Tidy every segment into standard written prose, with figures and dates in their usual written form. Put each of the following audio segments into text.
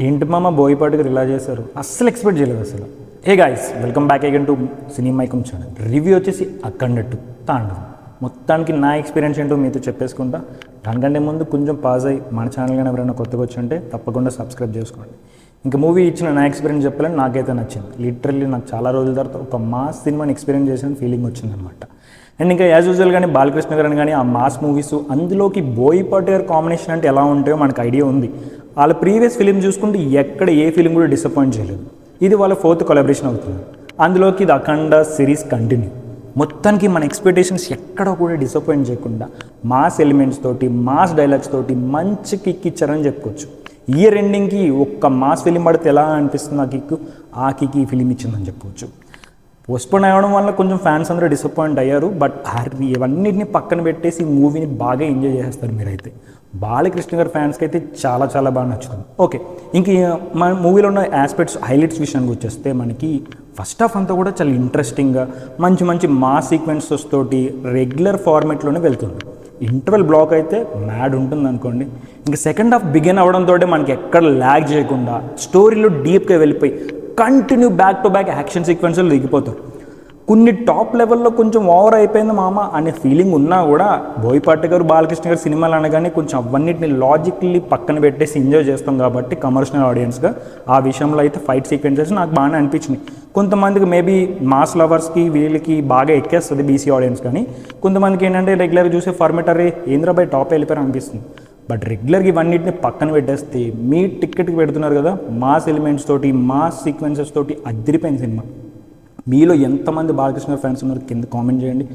ఏంటి మామ బోయపాటికి ఇలా చేశారు, అస్సలు ఎక్స్పెక్ట్ చేయలేదు అసలు. Hey guys, welcome back again to cinema icon channel. Review వచ్చేసి అఖండ 2 తాండవం. మొత్తానికి నా ఎక్స్పీరియన్స్ ఏంటో మీతో చెప్పేసుకుంటా. దానికంటే ముందు కొంచెం పాజ్ అయ్యి మన ఛానల్ కానీ ఎవరైనా కొత్తగా వచ్చి తప్పకుండా సబ్స్క్రైబ్ చేసుకోండి. ఇంకా మూవీ ఇచ్చిన నా ఎక్స్పీరియన్స్ చెప్పాలని నాకైతే నచ్చింది. లిటరల్లీ నాకు చాలా రోజుల తర్వాత ఒక మాస్ సినిమాని ఎక్స్పీరియన్స్ చేసిన ఫీలింగ్ వచ్చిందనమాట. అండ్ ఇంకా యాజ్ యూజువల్ కానీ బాలకృష్ణ గారు కానీ ఆ మాస్ మూవీస్ అందులోకి బోయపాటి గారి కాంబినేషన్ అంటే ఎలా ఉంటాయో మనకు ఐడియా ఉంది. వాళ్ళ ప్రీవియస్ ఫిలిం చూసుకుంటే ఎక్కడ ఏ ఫిలిం కూడా డిసప్పాయింట్ చేయలేదు. ఇది వాళ్ళ 4th కొలాబరేషన్ అవుతుంది. అందులోకి ఇది అఖండ సిరీస్ కంటిన్యూ. మొత్తానికి మన ఎక్స్పెక్టేషన్స్ ఎక్కడ కూడా డిసప్పాయింట్ చేయకుండా మాస్ ఎలిమెంట్స్ తోటి, మాస్ డైలాగ్స్ తోటి మంచి కిక్ ఇచ్చారని చెప్పుకోవచ్చు. ఇయర్ ఎండింగ్కి ఒక్క మాస్ ఫిలిం పడితే ఎలా అనిపిస్తుంది ఆ కిక్, ఆ కిక్ ఈ ఫిలిం ఇచ్చిందని చెప్పవచ్చు. పోస్ట్పోన్ అవ్వడం వల్ల కొంచెం ఫ్యాన్స్ అందరూ డిసప్పాయింట్ అయ్యారు. బట్ ఇవన్నిటిని పక్కన పెట్టేసి ఈ మూవీని బాగా ఎంజాయ్ చేస్తారు మీరైతే. బాలకృష్ణ గారి ఫ్యాన్స్కి అయితే చాలా చాలా బాగా నచ్చుతుంది. ఓకే, ఇంక మన మూవీలో ఉన్న ఆస్పెక్ట్స్ హైలైట్స్ విషయానికి వచ్చేస్తే మనకి ఫస్ట్ హాఫ్ అంతా కూడా చాలా ఇంట్రెస్టింగ్గా మంచి మంచి మాస్ సీక్వెన్సెస్ తోటి రెగ్యులర్ ఫార్మేట్లోనే వెళ్తుంది. ఇంటర్వెల్ బ్లాక్ అయితే మ్యాడ్ ఉంటుంది అనుకోండి. ఇంకా సెకండ్ హాఫ్ బిగిన్ అవ్వడంతో మనకి ఎక్కడ ల్యాగ్ చేయకుండా స్టోరీలో డీప్గా వెళ్ళిపోయి continue back to back action సీక్వెన్స్లు దిగిపోతారు. కొన్ని టాప్ లెవెల్లో కొంచెం ఓవర్ అయిపోయింది మామ అనే ఫీలింగ్ ఉన్నా కూడా బోయపాటి గారు, బాలకృష్ణ గారు సినిమాలు అనగానే కొంచెం అవన్నిటిని లాజిక్లీ పక్కన పెట్టేసి ఎంజాయ్ చేస్తాం కాబట్టి కమర్షియల్ ఆడియన్స్గా ఆ విషయంలో అయితే ఫైట్ సీక్వెన్సెస్ నాకు బాగానే అనిపించినాయి. కొంతమందికి మేబీ మాస్ లవర్స్కి వీళ్ళకి బాగా ఎక్కేస్తుంది బీసీ ఆడియన్స్, కానీ కొంతమందికి ఏంటంటే రెగ్యులర్గా చూసే ఫార్మేట్ అరే ఏంద్రాబాయ్ టాప్ వెళ్ళిపోయారు అనిపిస్తుంది. బట్ రెగ్యులర్గా ఇవన్నిటిని పక్కన పెట్టేస్తే మీ టికెట్కి పెడుతున్నారు కదా మాస్ ఎలిమెంట్స్ తోటి, మాస్ సీక్వెన్సెస్ తోటి అదిరిపోయిన సినిమా. మీలో ఎంతమంది బాలకృష్ణ ఫ్యాన్స్ ఉన్నారు కింద కామెంట్ చేయండి.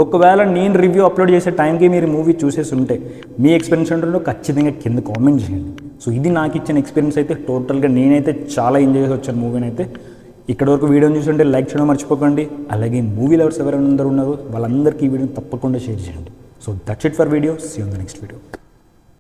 ఒకవేళ నేను రివ్యూ అప్లోడ్ చేసే టైంకి మీరు మూవీ చూసేసి ఉంటే మీ ఎక్స్పీరియన్స్ ఉంటుందో ఖచ్చితంగా కింద కామెంట్ చేయండి. సో ఇది నాకు ఇచ్చిన ఎక్స్పీరియన్స్ అయితే టోటల్గా నేనైతే చాలా ఎంజాయ్ చేసి వచ్చాను మూవీని అయితే. ఇక్కడ వరకు వీడియోని చూస్తుంటే లైక్ చేయడం మర్చిపోకండి. అలాగే మూవీ లవర్స్ ఎవరైనా ఉన్నారో వాళ్ళందరికీ ఈ వీడియోని తప్పకుండా షేర్ చేయండి. So that's it for video. See you in the next video.